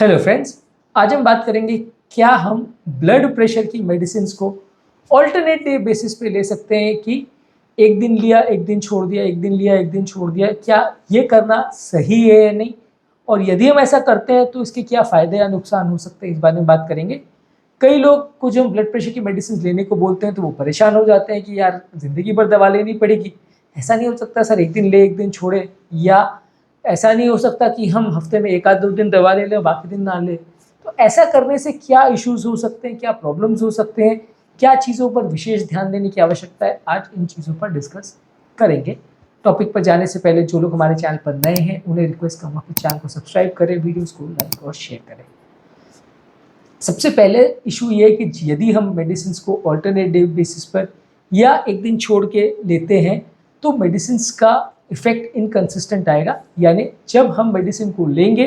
Hello friends, आज हम बात करेंगे क्या हम ब्लड प्रेशर की मेडिसिन को ऑल्टरनेट डे बेसिस पे ले सकते हैं कि एक दिन लिया एक दिन छोड़ दिया, एक दिन लिया एक दिन छोड़ दिया। क्या ये करना सही है या नहीं, और यदि हम ऐसा करते हैं तो इसके क्या फ़ायदे या नुकसान हो सकते हैं, इस बारे में बात करेंगे। कई लोग को जब ब्लड प्रेशर की मेडिसिन लेने को बोलते हैं तो वो परेशान हो जाते हैं कि यार ज़िंदगी भर दवा लेनी पड़ेगी। ऐसा नहीं हो सकता सर, एक दिन ले एक दिन छोड़े, या ऐसा नहीं हो सकता कि हम हफ्ते में एक आध दो दिन दवा ले लें बाकी दिन ना लें। तो ऐसा करने से क्या इश्यूज हो सकते हैं, क्या प्रॉब्लम्स हो सकते हैं, क्या चीज़ों पर विशेष ध्यान देने की आवश्यकता है, आज इन चीज़ों पर डिस्कस करेंगे। टॉपिक पर जाने से पहले जो लोग हमारे चैनल पर नए हैं उन्हें रिक्वेस्ट करूँगा कि चैनल को सब्सक्राइब करें, वीडियोज़ को लाइक और शेयर करें। सबसे पहले इशू ये है कि यदि हम मेडिसिन को ऑल्टरनेट डे बेसिस पर या एक दिन छोड़ के लेते हैं तो मेडिसिन का इफेक्ट इनकंसिस्टेंट आएगा। यानी जब हम मेडिसिन को लेंगे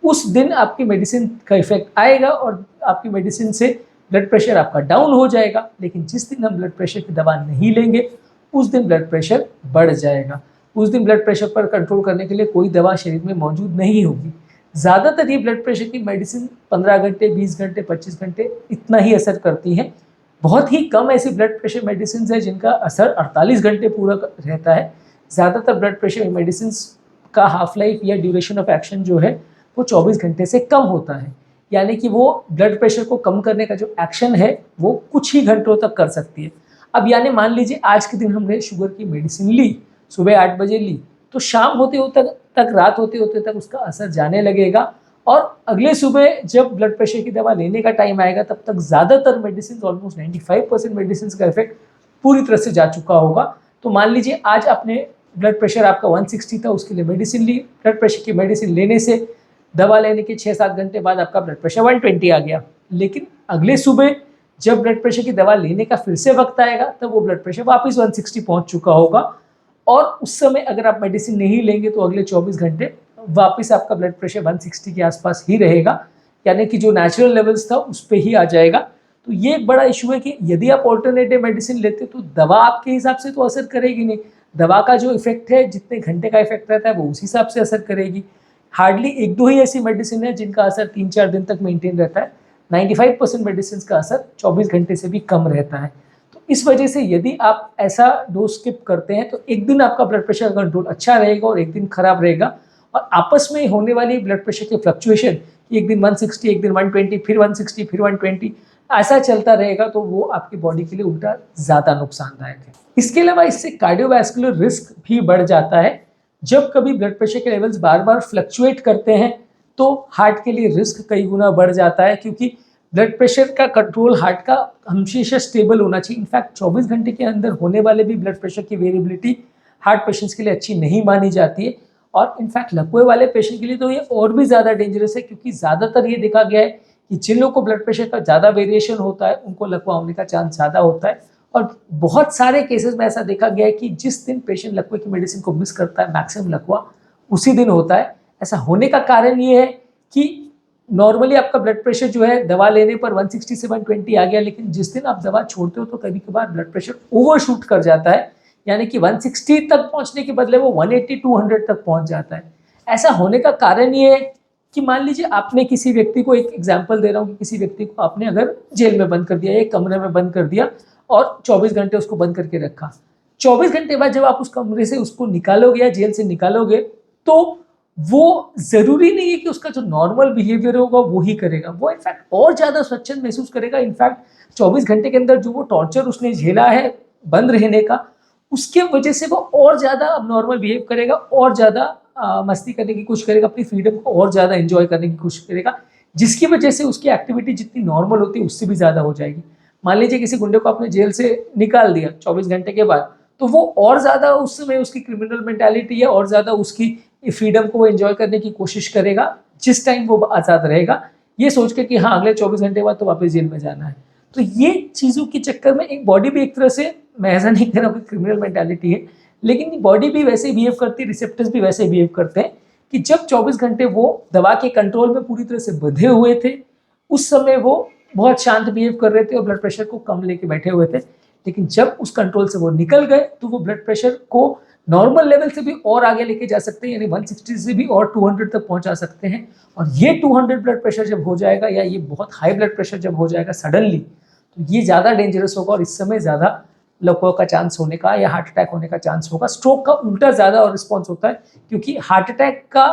उस दिन आपकी मेडिसिन का इफेक्ट आएगा और आपकी मेडिसिन से ब्लड प्रेशर आपका डाउन हो जाएगा, लेकिन जिस दिन हम ब्लड प्रेशर की दवा नहीं लेंगे उस दिन ब्लड प्रेशर बढ़ जाएगा। उस दिन ब्लड प्रेशर पर कंट्रोल करने के लिए कोई दवा शरीर में मौजूद नहीं होगी। ज़्यादातर ये ब्लड प्रेशर की मेडिसिन 15 घंटे, 20 घंटे, 25 घंटे इतना ही असर करती हैं। बहुत ही कम ऐसी ब्लड प्रेशर मेडिसिन है जिनका असर 48 घंटे पूरा रहता है। ज़्यादातर ब्लड प्रेशर मेडिसिन का हाफ लाइफ या ड्यूरेशन ऑफ एक्शन जो है वो 24 घंटे से कम होता है। यानी कि वो ब्लड प्रेशर को कम करने का जो एक्शन है वो कुछ ही घंटों तक कर सकती है। अब यानी मान लीजिए आज के दिन हमने शुगर की मेडिसिन ली, सुबह 8 बजे ली, तो शाम होते होते तक रात होते होते तक उसका असर जाने लगेगा, और अगले सुबह जब ब्लड प्रेशर की दवा लेने का टाइम आएगा तब तक ज़्यादातर मेडिसिन, ऑलमोस्ट 95% मेडिसिन का इफेक्ट पूरी तरह से जा चुका होगा। तो मान लीजिए आज आपने ब्लड प्रेशर आपका 160 था, उसके लिए मेडिसिन ली, ब्लड प्रेशर की मेडिसिन लेने से दवा लेने के 6-7 घंटे बाद आपका ब्लड प्रेशर 120 आ गया। लेकिन अगले सुबह जब ब्लड प्रेशर की दवा लेने का फिर से वक्त आएगा तब वो ब्लड प्रेशर वापस 160 पहुंच चुका होगा, और उस समय अगर आप मेडिसिन नहीं लेंगे तो अगले 24 घंटे वापस आपका ब्लड प्रेशर 160 के आसपास ही रहेगा। यानी कि जो नेचुरल लेवल्स था उस पर ही आ जाएगा। तो ये एक बड़ा इशू है कि यदि आप ऑल्टरनेटिव मेडिसिन लेते तो दवा आपके हिसाब से तो असर करेगी नहीं। दवा का जो इफेक्ट है, जितने घंटे का इफेक्ट रहता है वो उस हिसाब से असर करेगी। हार्डली एक दो ही ऐसी मेडिसिन है जिनका असर 3-4 दिन तक मेंटेन रहता है। 95% मेडिसिन का असर 24 घंटे से भी कम रहता है। तो इस वजह से यदि आप ऐसा डोज स्किप करते हैं तो एक दिन आपका ब्लड प्रेशर कंट्रोल अच्छा रहेगा और एक दिन खराब रहेगा, और आपस में होने वाली ब्लड प्रेशर की फ्लक्चुएशन, एक दिन 160, एक दिन 120, फिर 160, फिर 120, ऐसा चलता रहेगा, तो वो आपकी बॉडी के लिए उल्टा ज़्यादा नुकसानदायक है। इसके अलावा इससे कार्डियोवैस्कुलर रिस्क भी बढ़ जाता है। जब कभी ब्लड प्रेशर के लेवल्स बार बार फ्लक्चुएट करते हैं तो हार्ट के लिए रिस्क कई गुना बढ़ जाता है, क्योंकि ब्लड प्रेशर का कंट्रोल हार्ट का हमेशा स्टेबल होना चाहिए। इनफैक्ट 24 घंटे के अंदर होने वाले भी ब्लड प्रेशर की वेरिएबिलिटी हार्ट पेशेंट्स के लिए अच्छी नहीं मानी जाती है, और इनफैक्ट लकवे वाले पेशेंट के लिए तो ये और भी ज़्यादा डेंजरस है, क्योंकि ज़्यादातर ये देखा गया है कि जिन लोगों को ब्लड प्रेशर का ज़्यादा वेरिएशन होता है उनको लकवा होने का चांस ज़्यादा होता है। और बहुत सारे केसेस में ऐसा देखा गया है कि जिस दिन पेशेंट लकवे की मेडिसिन को मिस करता है मैक्सिमम लकवा उसी दिन होता है। ऐसा होने का कारण ये है कि नॉर्मली आपका ब्लड प्रेशर जो है दवा लेने पर 160 से 120 आ गया, लेकिन जिस दिन आप दवा छोड़ते हो तो कभी कभार ब्लड प्रेशर ओवरशूट कर जाता है, यानी कि 160 तक पहुंचने के बदले वो 180-200 तक पहुंच जाता है। ऐसा होने का कारण ये है कि मान लीजिए आपने किसी व्यक्ति को, एक एग्जांपल दे रहा हूँ कि किसी व्यक्ति को आपने अगर जेल में बंद कर दिया, एक कमरे में बंद कर दिया और 24 घंटे उसको बंद करके रखा। 24 घंटे बाद जब आप उस कमरे से उसको निकालोगे या जेल से निकालोगे तो वो जरूरी नहीं है कि उसका जो नॉर्मल बिहेवियर होगा वो ही करेगा, वो इनफैक्ट और ज़्यादा स्वच्छंद महसूस करेगा। इनफैक्ट 24 घंटे के अंदर जो वो टॉर्चर उसने झेला है बंद रहने का, उसके वजह से वो और ज़्यादा अब नॉर्मल बिहेव करेगा, और ज़्यादा मस्ती करने की कोशिश करेगा, अपनी फ्रीडम को और ज़्यादा एंजॉय करने की कोशिश करेगा, जिसकी वजह से उसकी एक्टिविटी जितनी नॉर्मल होती है उससे भी ज़्यादा हो जाएगी। मान लीजिए किसी गुंडे को आपने जेल से निकाल दिया 24 घंटे के बाद, तो वो और ज़्यादा उस समय उसकी क्रिमिनल मेंटालिटी है, और ज़्यादा उसकी फ्रीडम को वो एंजॉय करने की कोशिश करेगा जिस टाइम वो आज़ाद रहेगा, ये सोच के कि हाँ अगले 24 घंटे बाद तो वापस जेल में जाना है। तो ये चीज़ों के चक्कर में एक बॉडी भी एक तरह से, मैं ऐसा नहीं कह रहा हूँ कि क्रिमिनल मेंटालिटी है, लेकिन बॉडी भी वैसे बिहेव करती है, रिसेप्टर्स भी वैसे बिहेव करते हैं कि जब 24 घंटे वो दवा के कंट्रोल में पूरी तरह से बंधे हुए थे उस समय वो बहुत शांत बिहेव कर रहे थे और ब्लड प्रेशर को कम लेके बैठे हुए थे। लेकिन जब उस कंट्रोल से वो निकल गए तो वो ब्लड प्रेशर को नॉर्मल लेवल से भी और आगे लेके जा सकते हैं, यानी 160 से भी और 200 तक पहुंचा सकते हैं। और ये 200 ब्लड प्रेशर जब हो जाएगा या ये बहुत हाई ब्लड प्रेशर जब हो जाएगा सडनली, तो ये ज़्यादा डेंजरस होगा और इस समय ज़्यादा लकवा का चांस होने का या हार्ट अटैक होने का चांस होगा। स्ट्रोक का उल्टा ज़्यादा और रिस्पॉन्स होता है, क्योंकि हार्ट अटैक का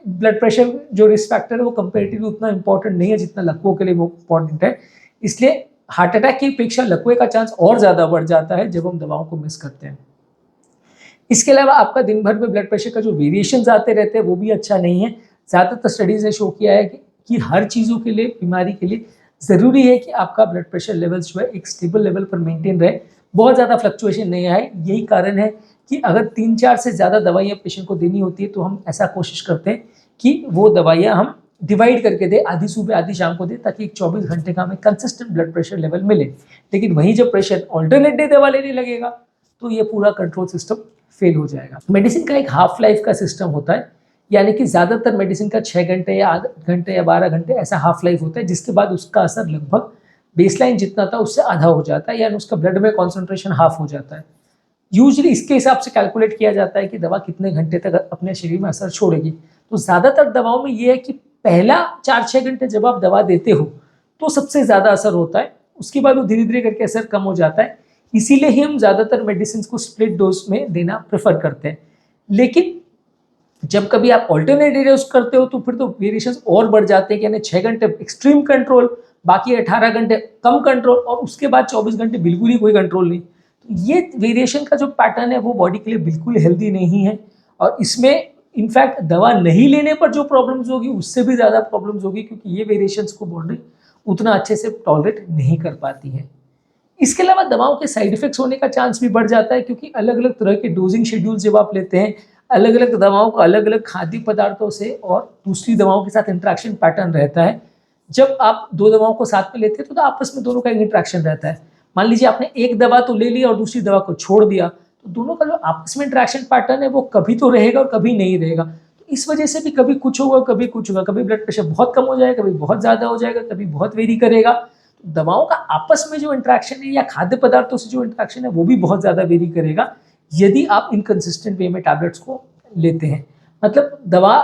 ब्लड प्रेशर जो रिस्क फैक्टर है वो कंपेरेटिवली उतना इंपॉर्टेंट नहीं है जितना लकवों के लिए वो इंपॉर्टेंट है। इसलिए हार्ट अटैक की अपेक्षा लकवे का चांस और ज़्यादा बढ़ जाता है जब हम दवाओं को मिस करते हैं। इसके अलावा आपका दिन भर में ब्लड प्रेशर का जो वेरिएशंस आते रहते हैं वो भी अच्छा नहीं है। ज़्यादातर स्टडीज़ ने शो किया है कि हर चीज़ों के लिए, बीमारी के लिए ज़रूरी है कि आपका ब्लड प्रेशर लेवल्स जो है एक स्टेबल लेवल पर मेंटेन रहे, बहुत ज़्यादा फ्लक्चुएशन नहीं आए। यही कारण है कि अगर 3-4 से ज़्यादा दवाइयाँ पेशेंट को देनी होती है तो हम ऐसा कोशिश करते हैं कि वो दवाइयाँ हम डिवाइड करके दें, आधी सुबह आधी शाम को दें, ताकि एक 24 घंटे का हमें कंसिस्टेंट ब्लड प्रेशर लेवल मिले। लेकिन वहीं जब पेशेंट ऑल्टरनेट डे दवा लेने लगेगा तो ये पूरा कंट्रोल सिस्टम फेल हो जाएगा। मेडिसिन का एक हाफ लाइफ का सिस्टम होता है, यानी कि ज़्यादातर मेडिसिन का 6 घंटे या 8 घंटे या 12 घंटे ऐसा हाफ लाइफ होता है, जिसके बाद उसका असर लगभग बेसलाइन जितना था उससे आधा हो जाता है, यानी उसका ब्लड में कॉन्सेंट्रेशन हाफ हो जाता है। यूजुअली इसके हिसाब से कैलकुलेट किया जाता है कि दवा कितने घंटे तक अपने शरीर में असर छोड़ेगी। तो ज़्यादातर दवाओं में ये है कि पहला 4-6 घंटे जब आप दवा देते हो तो सबसे ज़्यादा असर होता है, उसके बाद वो धीरे धीरे करके असर कम हो जाता है। इसीलिए ही हम ज़्यादातर मेडिसिन को स्प्लिट डोज में देना प्रेफर करते हैं। लेकिन जब कभी आप ऑल्टरनेट डोज करते हो तो फिर तो वेरिएशंस और बढ़ जाते हैं, यानी 6 घंटे एक्सट्रीम कंट्रोल, बाकी 18 घंटे कम कंट्रोल और उसके बाद 24 घंटे बिल्कुल ही कोई कंट्रोल नहीं। तो ये वेरिएशन का जो पैटर्न है वो बॉडी के लिए बिल्कुल हेल्दी नहीं है, और इसमें इनफैक्ट दवा नहीं लेने पर जो प्रॉब्लम्स होगी उससे भी ज़्यादा प्रॉब्लम्स होगी, क्योंकि ये वेरिएशंस को बॉडी उतना अच्छे से टॉलरेट नहीं कर पाती है। इसके अलावा दवाओं के साइड इफेक्ट्स होने का चांस भी बढ़ जाता है, क्योंकि अलग अलग तरह के डोजिंग शेड्यूल जब आप लेते हैं, अलग अलग दवाओं का अलग अलग खाद्य पदार्थों से और दूसरी दवाओं के साथ इंटरेक्शन पैटर्न रहता है। जब आप 2 दवाओं को साथ में लेते हैं तो आपस में दोनों का एक इंटरेक्शन रहता है। मान लीजिए आपने एक दवा तो ले ली और दूसरी दवा को छोड़ दिया, तो दोनों का जो आपस में इंटरेक्शन पैटर्न है वो कभी तो रहेगा और कभी नहीं रहेगा। तो इस वजह से भी कभी कुछ होगा कभी कुछ होगा, कभी ब्लड प्रेशर बहुत कम हो जाएगा, कभी बहुत ज़्यादा हो जाएगा, कभी बहुत वेरी करेगा। तो दवाओं का आपस में जो इंटरेक्शन है या खाद्य पदार्थों से जो इंटरेक्शन है वो भी बहुत ज़्यादा वेरी करेगा यदि आप इनकंसिस्टेंट वे में टैबलेट्स को लेते हैं। मतलब दवा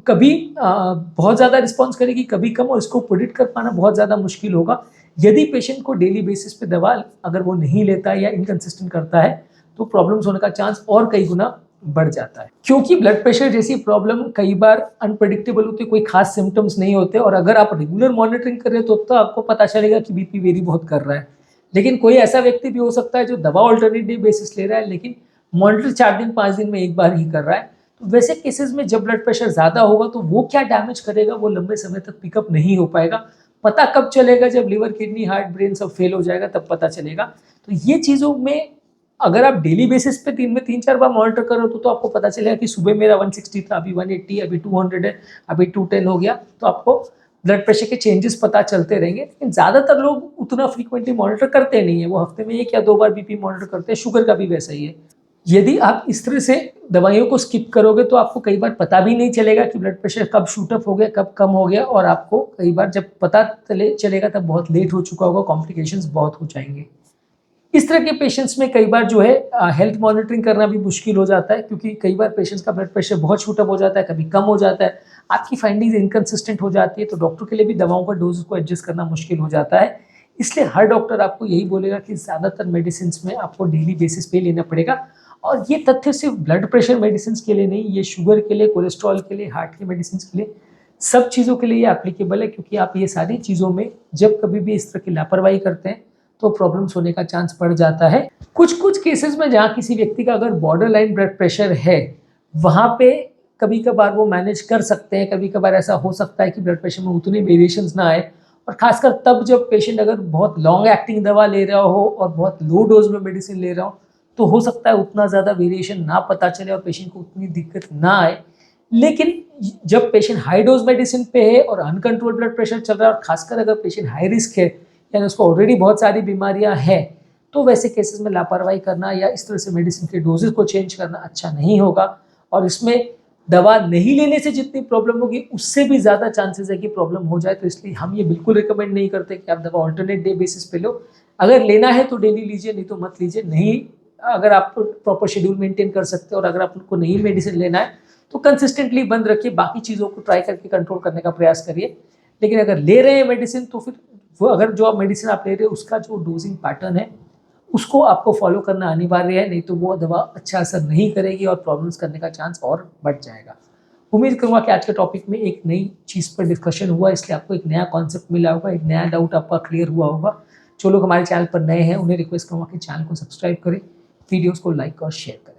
कभी बहुत ज़्यादा रिस्पॉन्स करेगी, कभी कम, और इसको प्रेडिक्ट कर पाना बहुत ज़्यादा मुश्किल होगा। यदि पेशेंट को डेली बेसिस पे दवा अगर वो नहीं लेता या इनकंसिस्टेंट करता है तो प्रॉब्लम्स होने का चांस और कई गुना बढ़ जाता है। क्योंकि ब्लड प्रेशर जैसी प्रॉब्लम कई बार अनप्रेडिक्टेबल होती है, कोई खास सिम्टम्स नहीं होते, और अगर आप रेगुलर मॉनिटरिंग कर रहे हो तो आपको पता चलेगा कि बीपी वेरी बहुत कर रहा है। लेकिन कोई ऐसा व्यक्ति भी हो सकता है जो दवा ऑल्टरनेट डे बेसिस ले रहा है लेकिन मॉनिटर 4 दिन 5 दिन में एक बार ही कर रहा है। तो वैसे केसेस में जब ब्लड प्रेशर ज़्यादा होगा तो वो क्या डैमेज करेगा वो लंबे समय तक पिकअप नहीं हो पाएगा। पता कब चलेगा? जब लिवर, किडनी, हार्ट, ब्रेन सब फेल हो जाएगा तब पता चलेगा। तो ये चीज़ों में अगर आप डेली बेसिस पे दिन में 3-4 बार मॉनिटर करो तो आपको पता चलेगा कि सुबह मेरा 160 था, अभी 180, अभी 200 है, अभी 210 हो गया। तो आपको ब्लड प्रेशर के चेंजेस पता चलते रहेंगे। लेकिन ज़्यादातर लोग उतना फ्रीक्वेंटली मॉनिटर करते नहीं है, वो हफ्ते में 1 या 2 बार बीपी मॉनिटर करते हैं। शुगर का भी वैसा ही है। यदि आप इस तरह से दवाइयों को स्किप करोगे तो आपको कई बार पता भी नहीं चलेगा कि ब्लड प्रेशर कब शूट अप हो गया, कब कम हो गया, और आपको कई बार जब पता चलेगा तब बहुत लेट हो चुका होगा, कॉम्प्लिकेशंस बहुत हो जाएंगे। इस तरह के पेशेंट्स में कई बार जो है हेल्थ मॉनिटरिंग करना भी मुश्किल हो जाता है, क्योंकि कई बार पेशेंट्स का ब्लड प्रेशर बहुत शूट अप हो जाता है, कभी कम हो जाता है, आपकी फाइंडिंग्स इनकंसिस्टेंट हो जाती है, तो डॉक्टर के लिए भी दवाओं का डोज को एडजस्ट करना मुश्किल हो जाता है। इसलिए हर डॉक्टर आपको यही बोलेगा कि ज़्यादातर मेडिसिन में आपको डेली बेसिस पे लेना पड़ेगा। और ये तथ्य सिर्फ ब्लड प्रेशर मेडिसिन के लिए नहीं, ये शुगर के लिए, कोलेस्ट्रॉल के लिए, हार्ट के मेडिसिन के लिए, सब चीज़ों के लिए ये एप्लीकेबल है। क्योंकि आप ये सारी चीज़ों में जब कभी भी इस तरह की लापरवाही करते हैं तो प्रॉब्लम्स होने का चांस बढ़ जाता है। कुछ केसेस में जहाँ किसी व्यक्ति का अगर बॉर्डर लाइन ब्लड प्रेशर है वहाँ पे कभी कभार वो मैनेज कर सकते हैं। कभी कभार ऐसा हो सकता है कि ब्लड प्रेशर में उतने वेरिएशंस ना आए, और खासकर तब जब पेशेंट अगर बहुत लॉन्ग एक्टिंग दवा ले रहा हो और बहुत लो डोज में मेडिसिन ले रहा हो तो हो सकता है उतना ज़्यादा वेरिएशन ना पता चले और पेशेंट को उतनी दिक्कत ना आए। लेकिन जब पेशेंट हाई डोज मेडिसिन पे है और अनकंट्रोल ब्लड प्रेशर चल रहा है, और खासकर अगर पेशेंट हाई रिस्क है यानी उसको ऑलरेडी बहुत सारी बीमारियां हैं, तो वैसे केसेस में लापरवाही करना या इस तरह से मेडिसिन के डोजेस को चेंज करना अच्छा नहीं होगा। और इसमें दवा नहीं लेने से जितनी प्रॉब्लम होगी उससे भी ज़्यादा चांसेस है कि प्रॉब्लम हो जाए। तो इसलिए हम ये बिल्कुल रिकमेंड नहीं करते कि आप दवा ऑल्टरनेट डे बेसिस पे लो। अगर लेना है तो डेली लीजिए, नहीं तो मत लीजिए। नहीं अगर आप प्रॉपर शेड्यूल मेंटेन कर सकते हैं और अगर आपको नहीं मेडिसिन लेना है तो कंसिस्टेंटली बंद रखिए, बाकी चीज़ों को ट्राई करके कंट्रोल करने का प्रयास करिए। लेकिन अगर ले रहे हैं मेडिसिन तो फिर वो अगर जो आप मेडिसिन आप ले रहे हैं उसका जो डोजिंग पैटर्न है उसको आपको फॉलो करना अनिवार्य है, नहीं तो वो दवा अच्छा असर नहीं करेगी और प्रॉब्लम्स करने का चांस और बढ़ जाएगा। उम्मीद करूँगा कि आज के टॉपिक में एक नई चीज़ पर डिस्कशन हुआ, इसलिए आपको एक नया कॉन्सेप्ट मिला होगा, एक नया डाउट आपका क्लियर हुआ होगा। जो लोग हमारे चैनल पर नए हैं उन्हें रिक्वेस्ट करूँगा कि चैनल को सब्सक्राइब करें, वीडियोज़ को लाइक और शेयर करें।